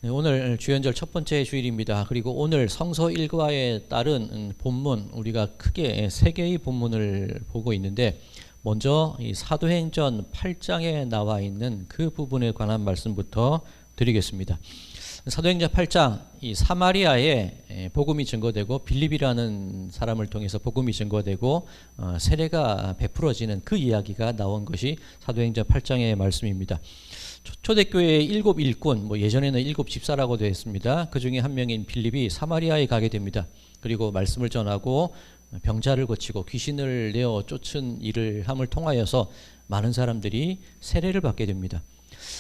네, 오늘 주연절 첫 번째 주일입니다. 그리고 오늘 성서 일과에 따른 본문, 우리가 크게 세 개의 본문을 보고 있는데, 먼저 이 사도행전 8장에 나와 있는 그 부분에 관한 말씀부터 드리겠습니다. 사도행전 8장, 이 사마리아에 복음이 증거되고 빌립이라는 사람을 통해서 복음이 증거되고 세례가 베풀어지는 그 이야기가 나온 것이 사도행전 8장의 말씀입니다. 초대교회의 7 일꾼, 예전에는 7 집사라고 되어 있습니다. 그 중에 한 명인 빌립이 사마리아에 가게 됩니다. 그리고 말씀을 전하고 병자를 고치고 귀신을 내어 쫓은 일을 함을 통하여서 많은 사람들이 세례를 받게 됩니다.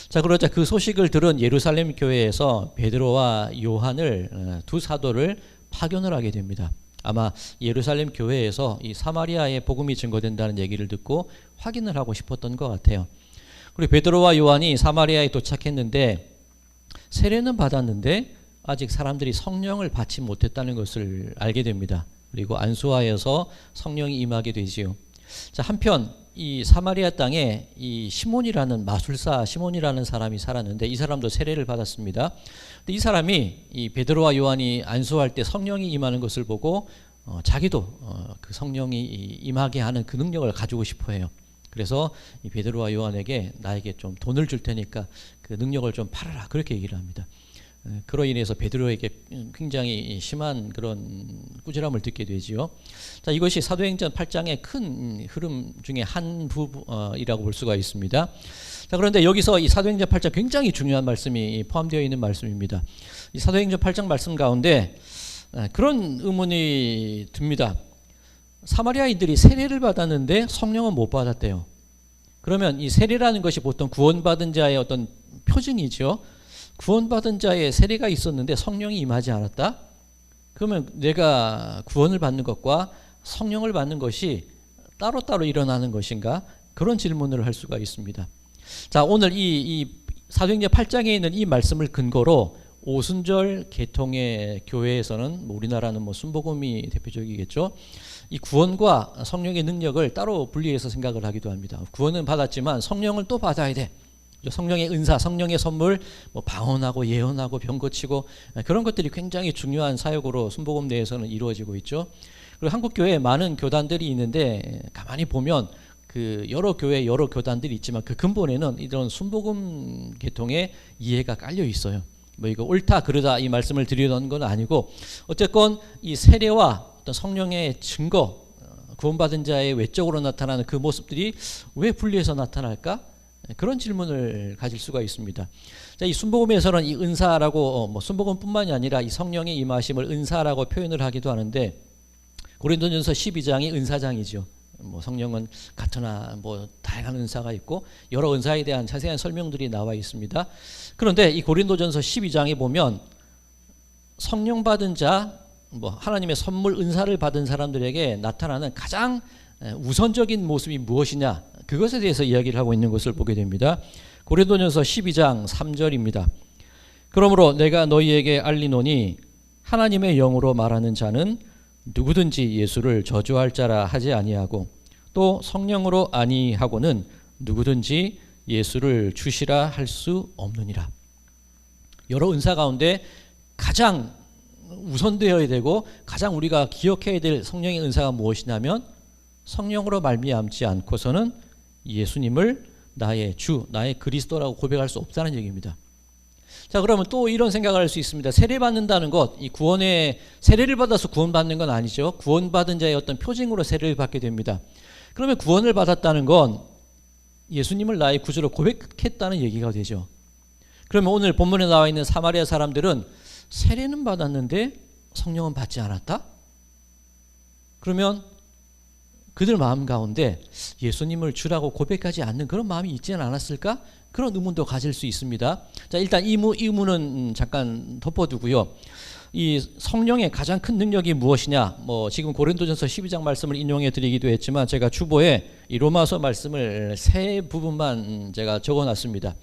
자, 그러자 그 소식을 들은 예루살렘 교회에서 베드로와 요한을 두 사도를 파견을 하게 됩니다. 아마 예루살렘 교회에서 이 사마리아에 복음이 증거된다는 얘기를 듣고 확인을 하고 싶었던 것 같아요. 그리고 베드로와 요한이 사마리아에 도착했는데 세례는 받았는데 아직 사람들이 성령을 받지 못했다는 것을 알게 됩니다. 그리고 안수하여서 성령이 임하게 되지요. 자, 한편 이 사마리아 땅에 이 시몬이라는 마술사 시몬이라는 사람이 살았는데 이 사람도 세례를 받았습니다. 근데 이 사람이 이 베드로와 요한이 안수할 때 성령이 임하는 것을 보고 자기도 그 성령이 임하게 하는 그 능력을 가지고 싶어해요. 그래서 이 베드로와 요한에게 나에게 좀 돈을 줄 테니까 그 능력을 좀 팔아라, 그렇게 얘기를 합니다. 그로 인해서 베드로에게 굉장히 심한 그런 꾸지람을 듣게 되지요. 자, 이것이 사도행전 8장의 큰 흐름 중에 한 부분이라고 볼 수가 있습니다. 자, 그런데 여기서 이 사도행전 8장 굉장히 중요한 말씀이 포함되어 있는 말씀입니다. 이 사도행전 8장 말씀 가운데 그런 의문이 듭니다. 사마리아인들이 세례를 받았는데 성령은 못 받았대요. 그러면 이 세례라는 것이 보통 구원받은 자의 어떤 표징이죠. 구원받은 자의 세례가 있었는데 성령이 임하지 않았다? 그러면 내가 구원을 받는 것과 성령을 받는 것이 따로따로 일어나는 것인가? 그런 질문을 할 수가 있습니다. 자, 오늘 이 사도행전 8장에 있는 이 말씀을 근거로 오순절 계통의 교회에서는 우리나라는 순복음이 대표적이겠죠. 이 구원과 성령의 능력을 따로 분리해서 생각을 하기도 합니다. 구원은 받았지만 성령을 또 받아야 돼. 성령의 은사, 성령의 선물, 방언하고 예언하고 병 고치고 그런 것들이 굉장히 중요한 사역으로 순복음 내에서는 이루어지고 있죠. 그리고 한국 교회에 많은 교단들이 있는데 가만히 보면 그 여러 교회 여러 교단들이 있지만 그 근본에는 이런 순복음 계통의 이해가 깔려 있어요. 이거 옳다 그르다 이 말씀을 드리던 건 아니고 어쨌건 이 세례와 어떤 성령의 증거, 구원받은 자의 외적으로 나타나는 그 모습들이 왜 분리해서 나타날까? 그런 질문을 가질 수가 있습니다. 자, 이 순복음에서는 이 은사라고 순복음뿐만이 아니라 이 성령의 임하심을 은사라고 표현을 하기도 하는데 고린도전서 12장이 은사장이죠. 성령은 같으나 다양한 은사가 있고 여러 은사에 대한 자세한 설명들이 나와 있습니다. 그런데 이 고린도전서 12장에 보면 성령 받은 자, 하나님의 선물 은사를 받은 사람들에게 나타나는 가장 우선적인 모습이 무엇이냐, 그것에 대해서 이야기를 하고 있는 것을 보게 됩니다. 고린도전서 12장 3절입니다. 그러므로 내가 너희에게 알리노니 하나님의 영으로 말하는 자는 누구든지 예수를 저주할 자라 하지 아니하고 또 성령으로 아니하고는 누구든지 예수를 주시라 할 수 없느니라. 여러 은사 가운데 가장 우선되어야 되고 가장 우리가 기억해야 될 성령의 은사가 무엇이냐면 성령으로 말미암지 않고서는 예수님을 나의 주, 나의 그리스도라고 고백할 수 없다는 얘기입니다. 자, 그러면 또 이런 생각을 할 수 있습니다. 세례 받는다는 것, 이 구원의 세례를 받아서 구원받는 건 아니죠. 구원받은 자의 어떤 표징으로 세례를 받게 됩니다. 그러면 구원을 받았다는 건 예수님을 나의 구주로 고백했다는 얘기가 되죠. 그러면 오늘 본문에 나와 있는 사마리아 사람들은 세례는 받았는데 성령은 받지 않았다? 그러면 그들 마음 가운데 예수님을 주라고 고백하지 않는 그런 마음이 있지는 않았을까? 그런 의문도 가질 수 있습니다. 자, 일단 이 의문은 잠깐 덮어두고요. 이 성령의 가장 큰 능력이 무엇이냐? 지금 고린도전서 12장 말씀을 인용해 드리기도 했지만 제가 주보에 이 로마서 말씀을 세 부분만 제가 적어놨습니다.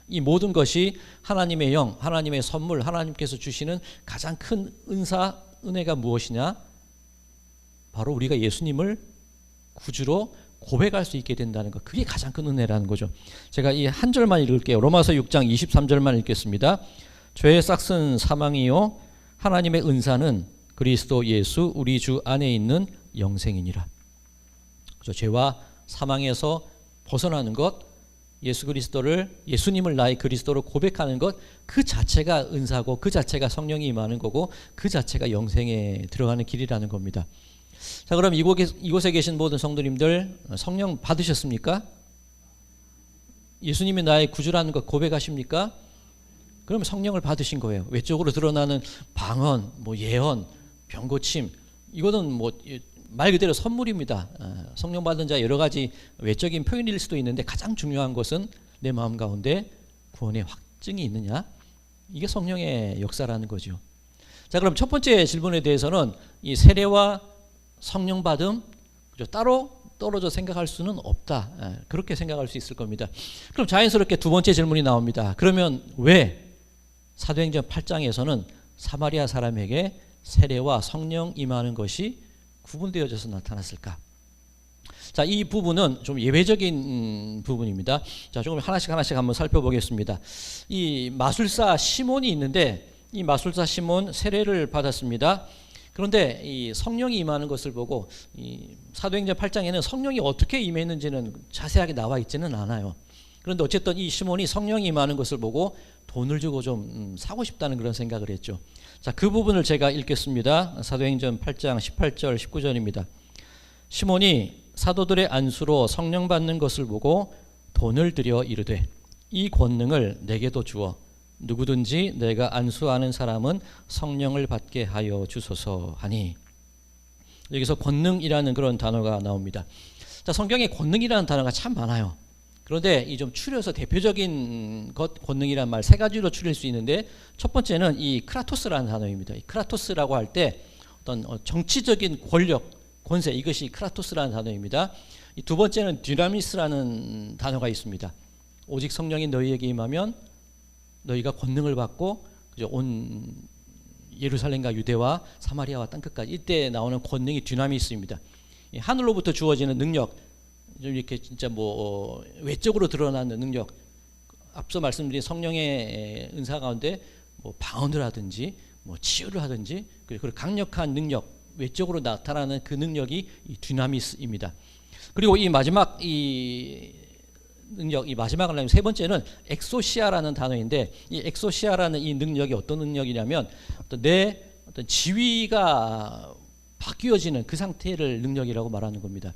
이 모든 것이 하나님의 영, 하나님의 선물, 하나님께서 주시는 가장 큰 은사, 은혜가 무엇이냐? 바로 우리가 예수님을 구주로 고백할 수 있게 된다는 것, 그게 가장 큰 은혜라는 거죠. 제가 이 한 절만 읽을게요. 로마서 6장 23절만 읽겠습니다. 죄의 싹은 사망이요 하나님의 은사는 그리스도 예수 우리 주 안에 있는 영생이니라. 그래서 죄와 사망에서 벗어나는 것, 예수 그리스도를, 예수님을 나의 그리스도로 고백하는 것, 그 자체가 은사고 그 자체가 성령이 임하는 거고 그 자체가 영생에 들어가는 길이라는 겁니다. 자, 그럼 이곳에 계신 모든 성도님들 성령 받으셨습니까? 예수님이 나의 구주라는 것 고백하십니까? 그러면 성령을 받으신 거예요. 외적으로 드러나는 방언, 뭐 예언, 병고침, 이거는 뭐 말 그대로 선물입니다. 성령 받은 자 여러 가지 외적인 표현일 수도 있는데 가장 중요한 것은 내 마음 가운데 구원의 확증이 있느냐, 이게 성령의 역사라는 거죠. 자, 그럼 첫 번째 질문에 대해서는 이 세례와 성령 받음, 그죠? 따로 떨어져 생각할 수는 없다. 그렇게 생각할 수 있을 겁니다. 그럼 자연스럽게 두 번째 질문이 나옵니다. 그러면 왜 사도행전 8장에서는 사마리아 사람에게 세례와 성령 임하는 것이 구분되어져서 나타났을까? 자, 이 부분은 좀 예외적인 부분입니다. 자, 조금 하나씩 한번 살펴보겠습니다. 이 마술사 시몬이 있는데 이 마술사 시몬 세례를 받았습니다. 그런데 이 성령이 임하는 것을 보고 이 사도행전 8장에는 성령이 어떻게 임했는지는 자세하게 나와 있지는 않아요. 그런데 어쨌든 이 시몬이 성령이 임하는 것을 보고 돈을 주고 좀 사고 싶다는 그런 생각을 했죠. 자, 그 부분을 제가 읽겠습니다. 사도행전 8장 18절 19절입니다. 시몬이 사도들의 안수로 성령 받는 것을 보고 돈을 들여 이르되 이 권능을 내게도 주어 누구든지 내가 안수하는 사람은 성령을 받게 하여 주소서 하니. 여기서 권능이라는 그런 단어가 나옵니다. 자, 성경에 권능이라는 단어가 참 많아요. 그런데 이 좀 추려서 대표적인 것, 권능이란 말 세 가지로 추릴 수 있는데, 첫 번째는 이 크라토스라는 단어입니다. 이 크라토스라고 할 때 어떤 정치적인 권력, 권세, 이것이 크라토스라는 단어입니다. 이 두 번째는 디나미스라는 단어가 있습니다. 오직 성령이 너희에게 임하면 너희가 권능을 받고 온 예루살렘과 유대와 사마리아와 땅끝까지, 이때 나오는 권능이 디나미스입니다. 하늘로부터 주어지는 능력, 이렇게 진짜 뭐 외적으로 드러나는 능력, 앞서 말씀드린 성령의 은사 가운데 뭐 방언을 하든지 뭐 치유를 하든지, 그리고 강력한 능력, 외적으로 나타나는 그 능력이 이 디나미스입니다. 그리고 이 마지막 이 능력, 이 마지막을 하면 세 번째는 엑소시아라는 단어인데, 이 엑소시아라는 이 능력이 어떤 능력이냐면 내 어떤 지위가 바뀌어지는 그 상태를 능력이라고 말하는 겁니다.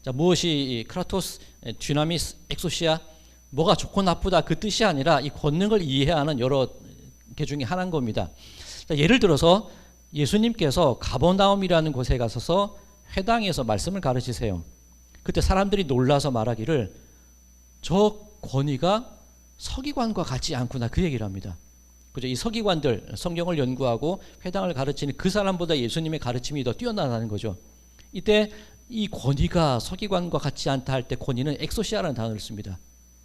자, 무엇이 크라토스, 디나미스, 엑소시아, 뭐가 좋고 나쁘다 그 뜻이 아니라 이 권능을 이해하는 여러 개 중에 하나인 겁니다. 자, 예를 들어서 예수님께서 가버나움이라는 곳에 가셔서 회당에서 말씀을 가르치세요. 그때 사람들이 놀라서 말하기를 저 권위가 서기관과 같지 않구나, 그 얘기를 합니다. 그죠? 이 서기관들, 성경을 연구하고 회당을 가르치는 그 사람보다 예수님의 가르침이 더 뛰어나다는 거죠. 이때 이 권위가 서기관과 같지 않다 할 때 권위는 엑소시아라는 단어를 씁니다.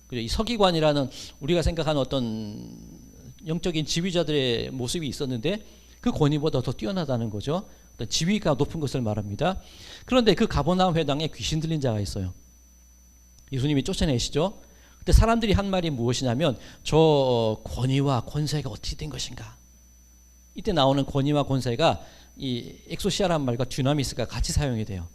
그죠? 이 서기관이라는 우리가 생각하는 어떤 영적인 지휘자들의 모습이 있었는데 그 권위보다 더 뛰어나다는 거죠. 어떤 지위가 높은 것을 말합니다. 그런데 그 가버나움 회당에 귀신 들린 자가 있어요. 예수님이 쫓아내시죠. 그때 사람들이 한 말이 무엇이냐면 저 권위와 권세가 어떻게 된 것인가. 이때 나오는 권위와 권세가 이 엑소시아라는 말과 디나미스가 같이 사용이 돼요.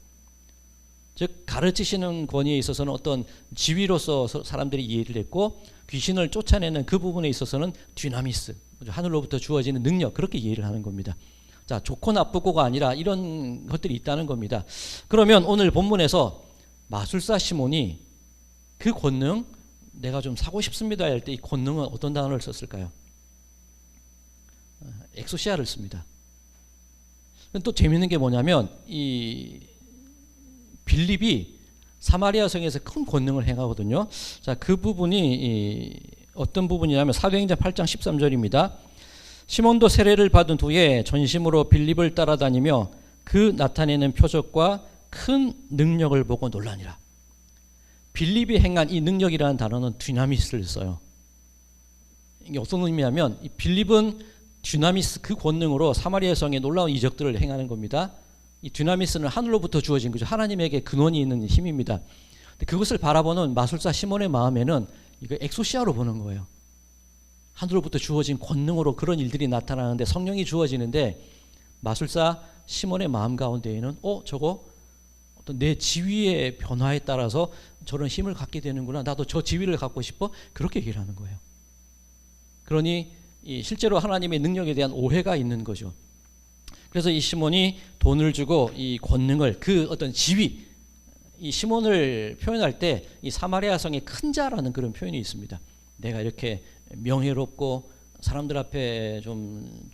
즉 가르치시는 권위에 있어서는 어떤 지위로서 사람들이 이해를 했고, 귀신을 쫓아내는 그 부분에 있어서는 디나미스, 하늘로부터 주어지는 능력, 그렇게 이해를 하는 겁니다. 자, 좋고 나쁘고가 아니라 이런 것들이 있다는 겁니다. 그러면 오늘 본문에서 마술사 시몬이 그 권능, 내가 좀 사고 싶습니다 할 때 이 권능은 어떤 단어를 썼을까요? 엑소시아를 씁니다. 또 재미있는 게 뭐냐면 이 빌립이 사마리아 성에서 큰 권능을 행하거든요. 자, 그 부분이 어떤 부분이냐면 사도행전 8장 13절입니다. 시몬도 세례를 받은 후에 전심으로 빌립을 따라다니며 그 나타내는 표적과 큰 능력을 보고 놀라니라. 빌립이 행한 이 능력이라는 단어는 디나미스를 써요. 이게 어떤 의미냐면 이 빌립은 디나미스, 그 권능으로 사마리아 성에 놀라운 이적들을 행하는 겁니다. 이 디나미스는 하늘로부터 주어진 거죠. 하나님에게 근원이 있는 힘입니다. 근데 그것을 바라보는 마술사 시몬의 마음에는 이거 엑소시아로 보는 거예요. 하늘로부터 주어진 권능으로 그런 일들이 나타나는데 성령이 주어지는데 마술사 시몬의 마음 가운데에는 저거 어떤 내 지위의 변화에 따라서 저런 힘을 갖게 되는구나. 나도 저 지위를 갖고 싶어. 그렇게 얘기를 하는 거예요. 그러니 실제로 하나님의 능력에 대한 오해가 있는 거죠. 그래서 이 시몬이 돈을 주고 이 권능을 그 어떤 지위, 이 시몬을 표현할 때 이 사마리아 성의 큰 자라는 그런 표현이 있습니다. 내가 이렇게 명예롭고 사람들 앞에 좀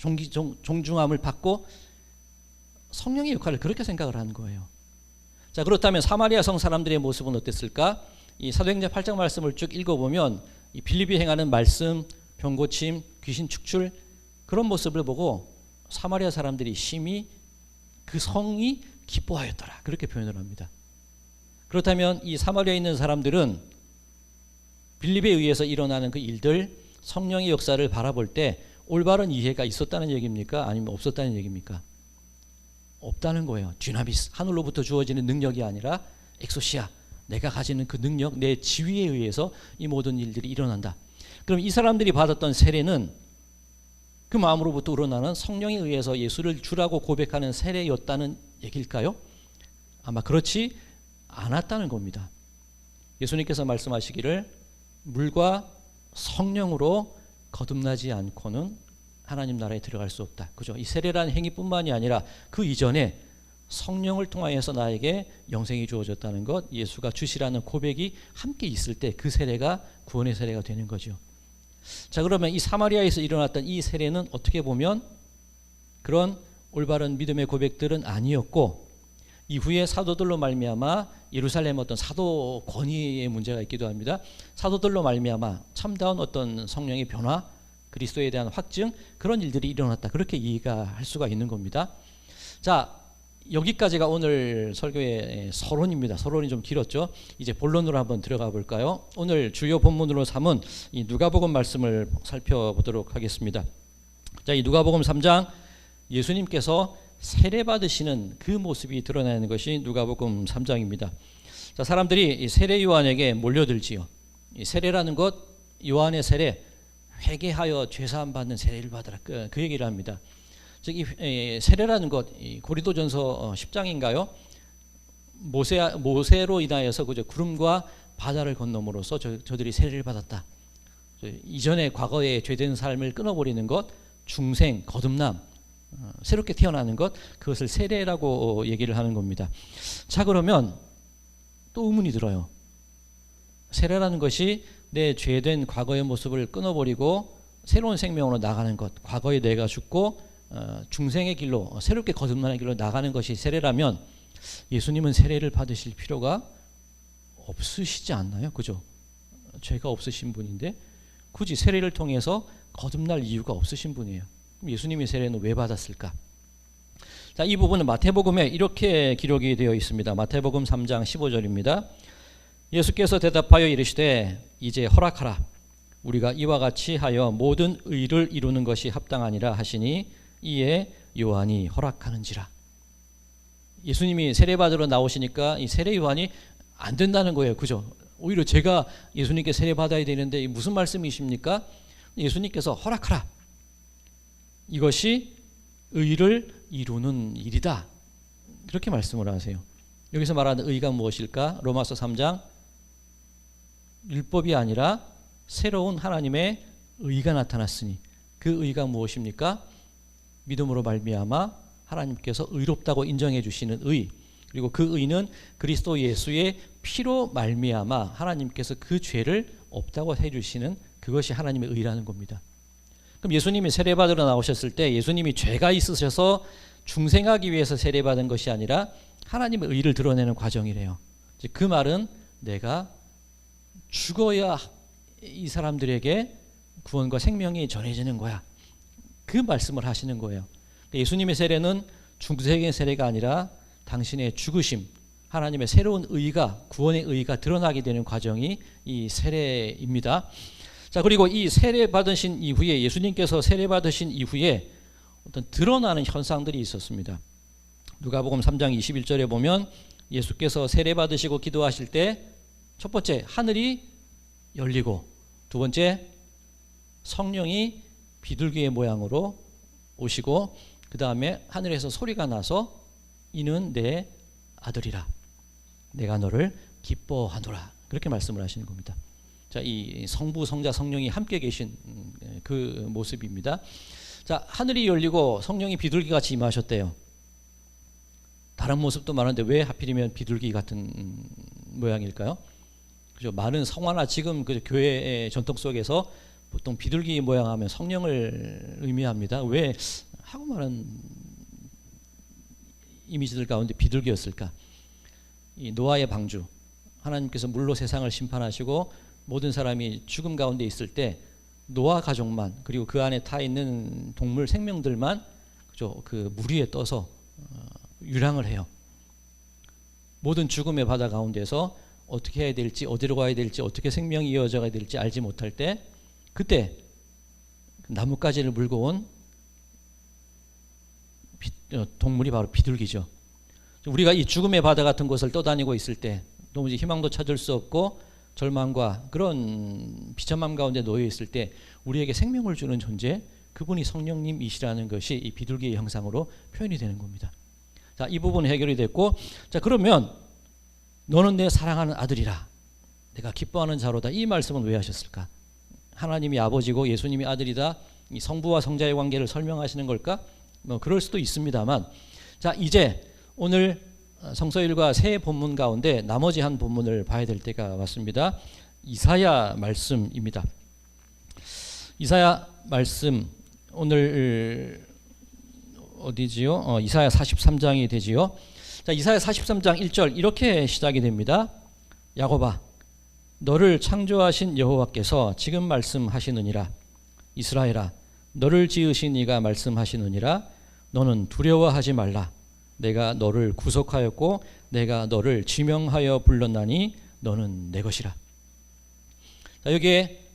존중함을 받고 성령의 역할을 그렇게 생각을 하는 거예요. 자, 그렇다면 사마리아 성 사람들의 모습은 어땠을까? 이 사도행전 8장 말씀을 쭉 읽어보면 이 빌립이 행하는 말씀, 병고침, 귀신 축출 그런 모습을 보고 사마리아 사람들이 심히 그 성이 기뻐하였더라. 그렇게 표현을 합니다. 그렇다면 이 사마리아에 있는 사람들은 빌립에 의해서 일어나는 그 일들, 성령의 역사를 바라볼 때 올바른 이해가 있었다는 얘기입니까? 아니면 없었다는 얘기입니까? 없다는 거예요. dynamis, 하늘로부터 주어지는 능력이 아니라 엑소시아, 내가 가지는 그 능력, 내 지위에 의해서 이 모든 일들이 일어난다. 그럼 이 사람들이 받았던 세례는 그 마음으로부터 우러나는 성령에 의해서 예수를 주라고 고백하는 세례였다는 얘기일까요? 아마 그렇지 않았다는 겁니다. 예수님께서 말씀하시기를 물과 성령으로 거듭나지 않고는 하나님 나라에 들어갈 수 없다. 그죠? 이 세례라는 행위뿐만이 아니라 그 이전에 성령을 통하여서 나에게 영생이 주어졌다는 것, 예수가 주시라는 고백이 함께 있을 때 그 세례가 구원의 세례가 되는 거죠. 자, 그러면 이 사마리아에서 일어났던 이 세례는 어떻게 보면 그런 올바른 믿음의 고백들은 아니었고 이후에 사도들로 말미암아 예루살렘 어떤 사도 권위의 문제가 있기도 합니다. 사도들로 말미암아 참다운 어떤 성령의 변화, 그리스도에 대한 확증 그런 일들이 일어났다. 그렇게 이해가 할 수가 있는 겁니다. 자, 여기까지가 오늘 설교의 서론입니다. 서론이 좀 길었죠. 이제 본론으로 한번 들어가 볼까요? 오늘 주요 본문으로 삼은 이 누가복음 말씀을 살펴보도록 하겠습니다. 자, 이 누가복음 3장 예수님께서 세례 받으시는 그 모습이 드러나는 것이 누가복음 3장입니다. 자, 사람들이 이 세례 요한에게 몰려들지요. 이 세례라는 것, 요한의 세례, 회개하여 죄사함 받는 세례를 받으라. 그 얘기를 합니다. 즉, 이 세례라는 것, 이 고린도전서 10장인가요? 모세로 인하여서 그저 구름과 바다를 건너므로써 저들이 세례를 받았다. 이전에 과거의 죄된 삶을 끊어버리는 것, 중생, 거듭남, 새롭게 태어나는 것, 그것을 세례라고 얘기를 하는 겁니다. 자, 그러면 또 의문이 들어요. 세례라는 것이 내 죄된 과거의 모습을 끊어버리고 새로운 생명으로 나가는 것, 과거에 내가 죽고 중생의 길로 새롭게 거듭나는 길로 나가는 것이 세례라면 예수님은 세례를 받으실 필요가 없으시지 않나요? 그죠? 죄가 없으신 분인데 굳이 세례를 통해서 거듭날 이유가 없으신 분이에요. 그럼 예수님이 세례는 왜 받았을까? 자, 이 부분은 마태복음에 이렇게 기록이 되어 있습니다. 마태복음 3장 15절입니다. 예수께서 대답하여 이르시되 이제 허락하라. 우리가 이와 같이 하여 모든 의를 이루는 것이 합당하니라 하시니 이에 요한이 허락하는지라. 예수님이 세례받으러 나오시니까 이 세례 요한이 안 된다는 거예요. 그죠? 오히려 제가 예수님께 세례받아야 되는데 무슨 말씀이십니까? 예수님께서 허락하라. 이것이 의를 이루는 일이다. 그렇게 말씀을 하세요. 여기서 말하는 의가 무엇일까? 로마서 3장 율법이 아니라 새로운 하나님의 의가 나타났으니 그 의가 무엇입니까? 믿음으로 말미암아 하나님께서 의롭다고 인정해 주시는 의, 그리고 그 의는 그리스도 예수의 피로 말미암아 하나님께서 그 죄를 없다고 해주시는 그것이 하나님의 의라는 겁니다. 그럼 예수님이 세례받으러 나오셨을 때 예수님이 죄가 있으셔서 중생하기 위해서 세례받은 것이 아니라 하나님의 의를 드러내는 과정이래요. 그 말은 내가 죽어야 이 사람들에게 구원과 생명이 전해지는 거야. 그 말씀을 하시는 거예요. 예수님의 세례는 중생의 세례가 아니라 당신의 죽으심, 하나님의 새로운 의가, 구원의 의가 드러나게 되는 과정이 이 세례입니다. 자, 그리고 이 세례 받으신 이후에 예수님께서 세례 받으신 이후에 어떤 드러나는 현상들이 있었습니다. 누가복음 3장 21절에 보면 예수께서 세례 받으시고 기도하실 때 첫 번째 하늘이 열리고 두 번째 성령이 비둘기의 모양으로 오시고 그 다음에 하늘에서 소리가 나서 이는 내 아들이라 내가 너를 기뻐하노라 그렇게 말씀을 하시는 겁니다. 자, 이 성부, 성자, 성령이 함께 계신 그 모습입니다. 자, 하늘이 열리고 성령이 비둘기같이 임하셨대요. 다른 모습도 많은데 왜 하필이면 비둘기 같은 모양일까요? 그죠? 많은 성화나 지금 그 교회의 전통 속에서 보통 비둘기 모양하면 성령을 의미합니다. 왜 하고 많은 이미지들 가운데 비둘기였을까? 이 노아의 방주, 하나님께서 물로 세상을 심판하시고 모든 사람이 죽음 가운데 있을 때 노아 가족만 그리고 그 안에 타 있는 동물 생명들만 그죠? 그 물 위에 떠서 유랑을 해요. 모든 죽음의 바다 가운데서 어떻게 해야 될지 어디로 가야 될지 어떻게 생명이 이어져 가야 될지 알지 못할 때 그때 나뭇가지를 물고 온 동물이 바로 비둘기죠. 우리가 이 죽음의 바다 같은 곳을 떠다니고 있을 때 도무지 희망도 찾을 수 없고 절망과 그런 비참함 가운데 놓여 있을 때 우리에게 생명을 주는 존재 그분이 성령님이시라는 것이 이 비둘기의 형상으로 표현이 되는 겁니다. 자, 이 부분 해결이 됐고 자 그러면 너는 내 사랑하는 아들이라 내가 기뻐하는 자로다 이 말씀은 왜 하셨을까? 하나님이 아버지고 예수님이 아들이다 이 성부와 성자의 관계를 설명하시는 걸까? 뭐 그럴 수도 있습니다만 자 이제 오늘 성서일과 세 본문 가운데 나머지 한 본문을 봐야 될 때가 왔습니다. 이사야 말씀입니다. 이사야 말씀 오늘 어디지요? 이사야 43장이 되지요. 자, 이사야 43장 1절 이렇게 시작이 됩니다. 야곱아 너를 창조하신 여호와께서 지금 말씀하시느니라 이스라엘아 너를 지으신 이가 말씀하시느니라 너는 두려워하지 말라 내가 너를 구속하였고 내가 너를 지명하여 불렀나니 너는 내 것이라. 자, 여기에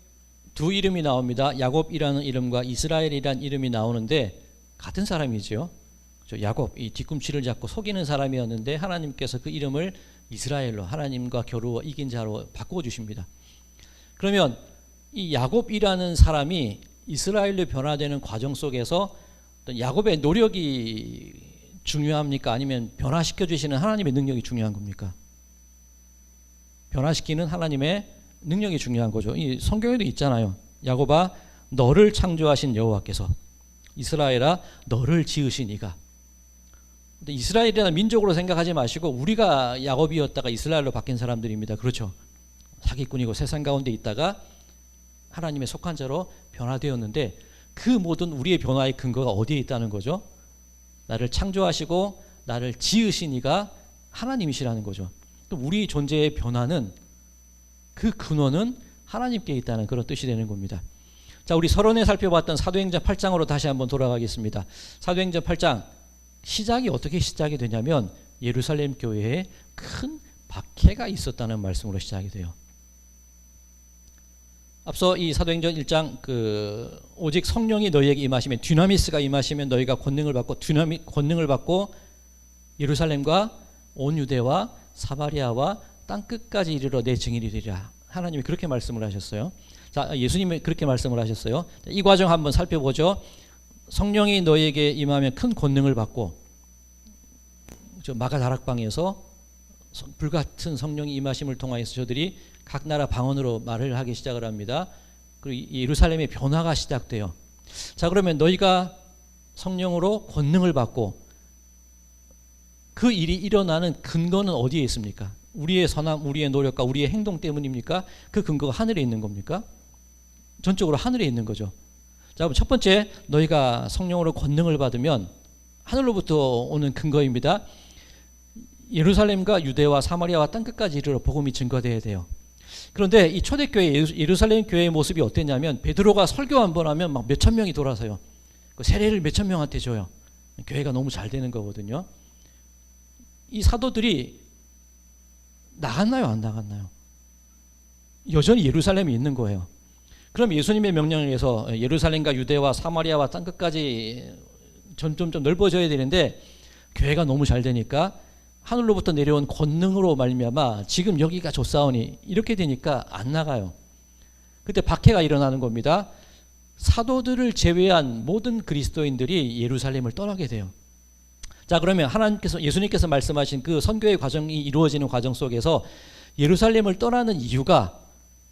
두 이름이 나옵니다. 야곱이라는 이름과 이스라엘이라는 이름이 나오는데 같은 사람이죠. 야곱 이 뒤꿈치를 잡고 속이는 사람이었는데 하나님께서 그 이름을 이스라엘로 하나님과 겨루어 이긴 자로 바꿔주십니다. 그러면 이 야곱이라는 사람이 이스라엘로 변화되는 과정 속에서 야곱의 노력이 중요합니까? 아니면 변화시켜 주시는 하나님의 능력이 중요한 겁니까? 변화시키는 하나님의 능력이 중요한 거죠. 이 성경에도 있잖아요. 야곱아 너를 창조하신 여호와께서 이스라엘아 너를 지으신 이가. 근데 이스라엘이라는 민족으로 생각하지 마시고 우리가 야곱이었다가 이스라엘로 바뀐 사람들입니다. 그렇죠. 사기꾼이고 세상 가운데 있다가 하나님의 속한 자로 변화되었는데 그 모든 우리의 변화의 근거가 어디에 있다는 거죠? 나를 창조하시고 나를 지으신 이가 하나님이시라는 거죠. 또 우리 존재의 변화는 그 근원은 하나님께 있다는 그런 뜻이 되는 겁니다. 자, 우리 서론에 살펴봤던 사도행전 8장으로 다시 한번 돌아가겠습니다. 사도행전 8장 시작이 어떻게 시작이 되냐면 예루살렘 교회에 큰 박해가 있었다는 말씀으로 시작이 돼요. 앞서 이 사도행전 1장 오직 성령이 너희에게 임하시면 dynamis가 임하시면 너희가 권능을 받고 예루살렘과 온 유대와 사마리아와 땅 끝까지 이르러 내 증인이 되리라. 하나님이 그렇게 말씀을 하셨어요. 자, 예수님이 그렇게 말씀을 하셨어요. 이 과정 한번 살펴보죠. 성령이 너희에게 임하면 큰 권능을 받고 저 마가 다락방에서 불같은 성령이 임하심을 통하여서 저들이 각 나라 방언으로 말을 하기 시작을 합니다. 그리고 예루살렘의 변화가 시작돼요. 자, 그러면 너희가 성령으로 권능을 받고 그 일이 일어나는 근거는 어디에 있습니까? 우리의 선함, 우리의 노력과 우리의 행동 때문입니까? 그 근거가 하늘에 있는 겁니까? 전적으로 하늘에 있는 거죠. 자, 그럼 첫 번째 너희가 성령으로 권능을 받으면 하늘로부터 오는 근거입니다. 예루살렘과 유대와 사마리아와 땅끝까지 이르러 복음이 증거되어야 돼요. 그런데 이 초대교회 예루살렘 교회의 모습이 어땠냐면 베드로가 설교 한 번 하면 막 몇천 명이 돌아서요. 그 세례를 몇천 명한테 줘요. 교회가 너무 잘 되는 거거든요. 이 사도들이 나갔나요? 안 나갔나요? 여전히 예루살렘에 있는 거예요. 그럼 예수님의 명령에 의해서 예루살렘과 유대와 사마리아와 땅끝까지 점점 좀 넓어져야 되는데 교회가 너무 잘 되니까 하늘로부터 내려온 권능으로 말미암아 지금 여기가 좋사오니 이렇게 되니까 안 나가요. 그때 박해가 일어나는 겁니다. 사도들을 제외한 모든 그리스도인들이 예루살렘을 떠나게 돼요. 자, 그러면 예수님께서 말씀하신 그 선교의 과정이 이루어지는 과정 속에서 예루살렘을 떠나는 이유가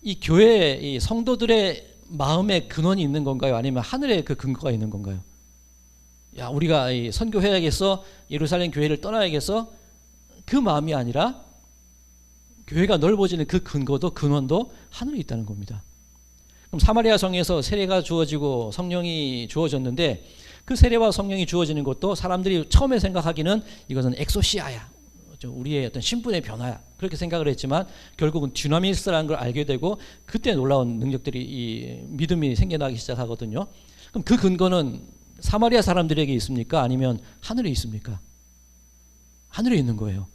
이 교회, 이 성도들의 마음의 근원이 있는 건가요? 아니면 하늘에 그 근거가 있는 건가요? 야, 우리가 선교해야겠어, 예루살렘 교회를 떠나야겠어, 그 마음이 아니라 교회가 넓어지는 그 근원도 하늘에 있다는 겁니다. 그럼 사마리아 성에서 세례가 주어지고 성령이 주어졌는데, 그 세례와 성령이 주어지는 것도 사람들이 처음에 생각하기는 이것은 엑소시아야, 우리의 어떤 신분의 변화야, 그렇게 생각을 했지만 결국은 듀나미스라는 걸 알게 되고 그때 놀라운 능력들이, 믿음이 생겨나기 시작하거든요. 그럼 그 근거는 사마리아 사람들에게 있습니까? 아니면 하늘에 있습니까? 하늘에 있는 거예요.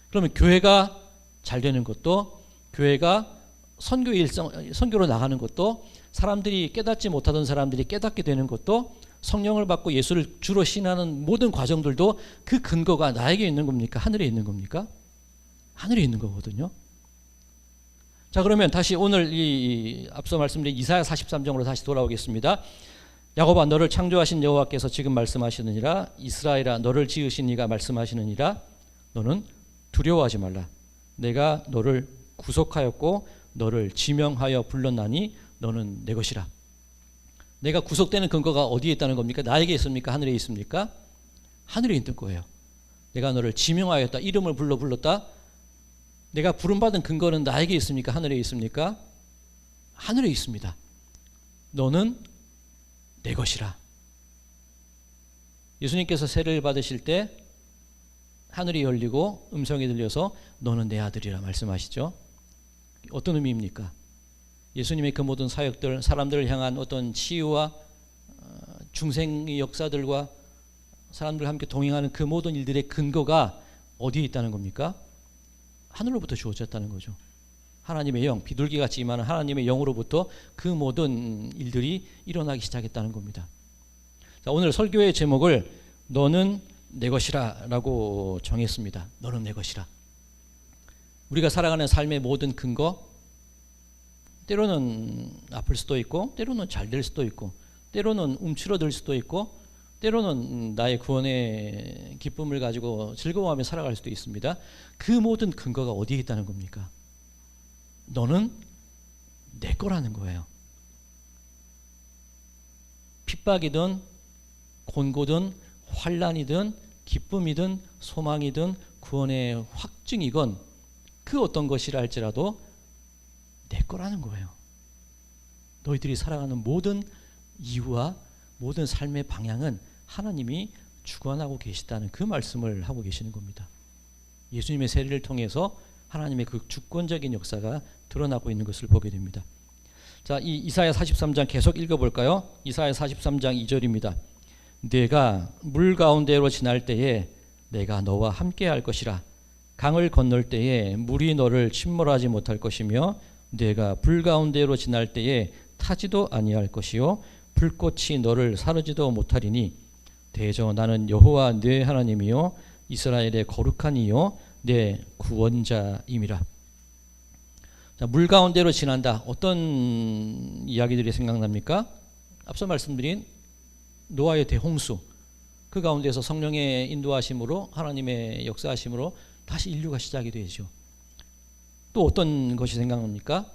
그러면 교회가 잘 되는 것도, 교회가 선교로 나가는 것도, 사람들이 깨닫지 못하던 사람들이 깨닫게 되는 것도, 성령을 받고 예수를 주로 신하는 모든 과정들도 그 근거가 나에게 있는 겁니까? 하늘에 있는 겁니까? 하늘에 있는 거거든요. 자, 그러면 다시 오늘 이 앞서 말씀드린 이사야 43장으로 다시 돌아오겠습니다. 야곱아, 너를 창조하신 여호와께서 지금 말씀하시느니라. 이스라엘아, 너를 지으신 이가 말씀하시느니라. 너는 두려워하지 말라. 내가 너를 구속하였고 너를 지명하여 불렀나니 너는 내 것이라. 내가 구속되는 근거가 어디에 있다는 겁니까? 나에게 있습니까? 하늘에 있습니까? 하늘에 있는 거예요. 내가 너를 지명하였다. 이름을 불렀다. 내가 부름받은 근거는 나에게 있습니까? 하늘에 있습니까? 하늘에 있습니다. 너는 내 것이라. 예수님께서 세례를 받으실 때 하늘이 열리고 음성이 들려서 너는 내 아들이라 말씀하시죠. 어떤 의미입니까? 예수님의 그 모든 사역들, 사람들을 향한 어떤 치유와 중생의 역사들과 사람들과 함께 동행하는 그 모든 일들의 근거가 어디에 있다는 겁니까? 하늘로부터 주어졌다는 거죠. 하나님의 영, 비둘기같이 임하는 하나님의 영으로부터 그 모든 일들이 일어나기 시작했다는 겁니다. 자, 오늘 설교의 제목을 너는 내 것이라 라고 정했습니다. 너는 내 것이라. 우리가 살아가는 삶의 모든 근거, 때로는 아플 수도 있고, 때로는 잘 될 수도 있고, 때로는 움츠러들 수도 있고, 때로는 나의 구원의 기쁨을 가지고 즐거워하며 살아갈 수도 있습니다. 그 모든 근거가 어디에 있다는 겁니까? 너는 내 거라는 거예요. 핍박이든 곤고든 환난이든 기쁨이든 소망이든 구원의 확증이건 그 어떤 것이라 할지라도 내 거라는 거예요. 너희들이 살아가는 모든 이유와 모든 삶의 방향은 하나님이 주관하고 계시다는 그 말씀을 하고 계시는 겁니다. 예수님의 세례를 통해서 하나님의 그 주권적인 역사가 드러나고 있는 것을 보게 됩니다. 자, 이 이사야 43장 계속 읽어볼까요? 이사야 43장 2절입니다. 내가 물 가운데로 지날 때에 내가 너와 함께 할 것이라. 강을 건널 때에 물이 너를 침몰하지 못할 것이며 내가 불 가운데로 지날 때에 타지도 아니할 것이요 불꽃이 너를 사르지도 못하리니 대저 나는 여호와 네 하나님이요 이스라엘의 거룩한 이요 내 구원자임이라. 자, 물 가운데로 지난다. 어떤 이야기들이 생각납니까? 앞서 말씀드린 노아의 대홍수, 그 가운데서 성령의 인도하심으로 하나님의 역사하심으로 다시 인류가 시작이 되죠. 또 어떤 것이 생각납니까?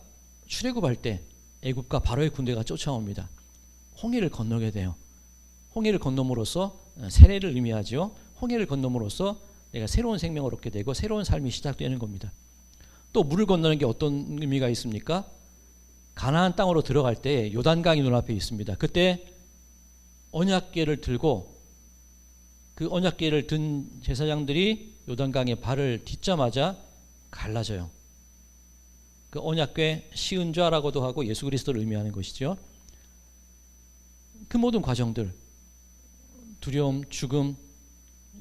출애굽할 때 애굽과 바로의 군대가 쫓아옵니다. 홍해를 건너게 돼요. 홍해를 건너므로써 세례를 의미하죠. 홍해를 건너므로써 내가 새로운 생명을 얻게 되고 새로운 삶이 시작되는 겁니다. 또 물을 건너는 게 어떤 의미가 있습니까? 가나안 땅으로 들어갈 때 요단강이 눈앞에 있습니다. 그때 언약궤를 들고 그 언약궤를 든 제사장들이 요단강에 발을 딛자마자 갈라져요. 그 언약궤 시은좌라고도 하고 예수 그리스도를 의미하는 것이죠. 그 모든 과정들, 두려움, 죽음,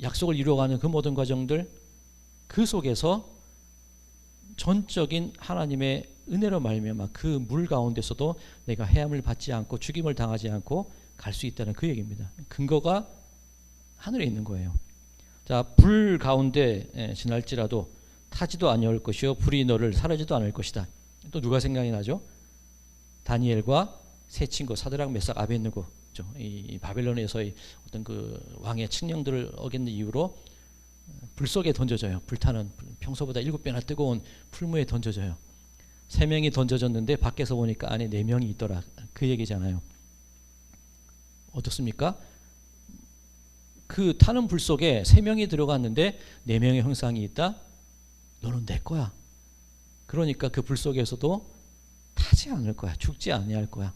약속을 이루어가는 그 모든 과정들, 그 속에서 전적인 하나님의 은혜로 말미암아 그 물 가운데서도 내가 해함을 받지 않고 죽임을 당하지 않고 갈 수 있다는 그 얘기입니다. 근거가 하늘에 있는 거예요. 자, 불 가운데 지날지라도 타지도 아니할 것이요 불이 너를 사르지도 않을 것이다. 또 누가 생각이 나죠? 다니엘과 세 친구 사드락 메삭 아벳느고, 이 바벨론에서의 어떤 그 왕의 칙령들을 어겼는 이유로 불 속에 던져져요. 불타는 평소보다 7배나 뜨거운 풀무에 던져져요. 3명이 던져졌는데 밖에서 보니까 안에 4명이 있더라. 그 얘기잖아요. 어떻습니까? 그 타는 불 속에 3명이 들어갔는데 4명의 형상이 있다? 너는 내 거야. 그러니까 그 불 속에서도 타지 않을 거야. 죽지 아니할 거야.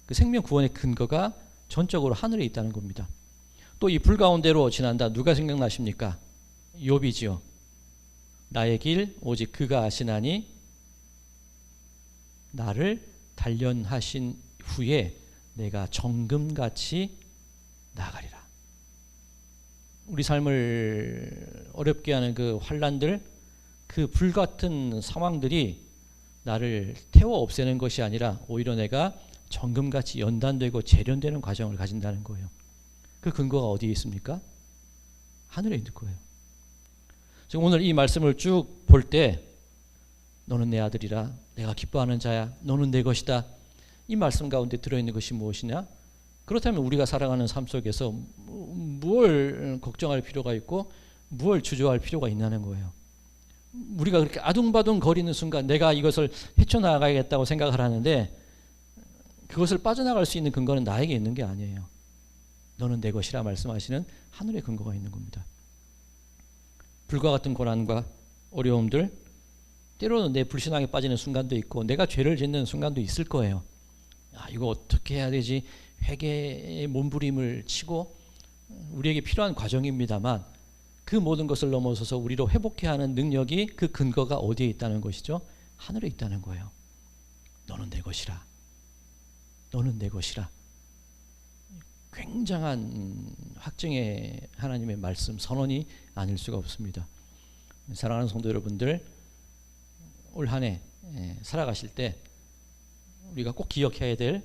그 생명 구원의 근거가 전적으로 하늘에 있다는 겁니다. 또 이 불 가운데로 지난다. 누가 생각나십니까? 욥이지요. 나의 길 오직 그가 아시나니 나를 단련하신 후에 내가 정금같이 나아가리라. 우리 삶을 어렵게 하는 그 환난들, 그 불같은 상황들이 나를 태워 없애는 것이 아니라 오히려 내가 정금같이 연단되고 재련되는 과정을 가진다는 거예요. 그 근거가 어디에 있습니까? 하늘에 있는 거예요. 지금 오늘 이 말씀을 쭉 볼 때 너는 내 아들이라 내가 기뻐하는 자야 너는 내 것이다. 이 말씀 가운데 들어있는 것이 무엇이냐? 그렇다면 우리가 살아가는 삶 속에서 무엇을 걱정할 필요가 있고 무엇을 주저할 필요가 있냐는 거예요. 우리가 그렇게 아둥바둥 거리는 순간 내가 이것을 헤쳐나가야겠다고 생각을 하는데 그것을 빠져나갈 수 있는 근거는 나에게 있는 게 아니에요. 너는 내 것이라 말씀하시는 하늘의 근거가 있는 겁니다. 불과 같은 고난과 어려움들, 때로는 내 불신앙에 빠지는 순간도 있고 내가 죄를 짓는 순간도 있을 거예요. 이거 어떻게 해야 되지? 회개의 몸부림을 치고 우리에게 필요한 과정입니다만 그 모든 것을 넘어서서 우리로 회복해야 하는 능력이 그 근거가 어디에 있다는 것이죠? 하늘에 있다는 거예요. 너는 내 것이라. 너는 내 것이라. 굉장한 확증의 하나님의 말씀 선언이 아닐 수가 없습니다. 사랑하는 성도 여러분들, 올 한 해 살아가실 때 우리가 꼭 기억해야 될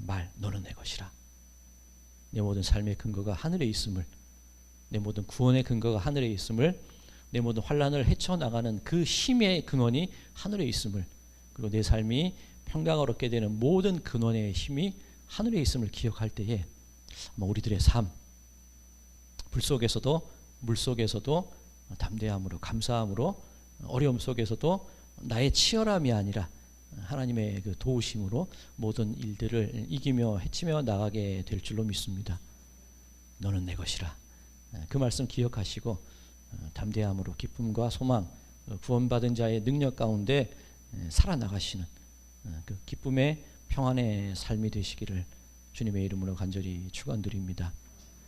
말, 너는 내 것이라. 내 모든 삶의 근거가 하늘에 있음을, 내 모든 구원의 근거가 하늘에 있음을, 내 모든 환난을 헤쳐나가는 그 힘의 근원이 하늘에 있음을, 그리고 내 삶이 평강을 얻게 되는 모든 근원의 힘이 하늘에 있음을 기억할 때에 아마 우리들의 삶, 불 속에서도 물 속에서도 담대함으로 감사함으로 어려움 속에서도 나의 치열함이 아니라 하나님의 그 도우심으로 모든 일들을 이기며 헤치며 나가게 될 줄로 믿습니다. 너는 내 것이라. 그 말씀 기억하시고 담대함으로 기쁨과 소망, 구원받은 자의 능력 가운데 살아나가시는 그 기쁨의 평안의 삶이 되시기를 주님의 이름으로 간절히 축원드립니다.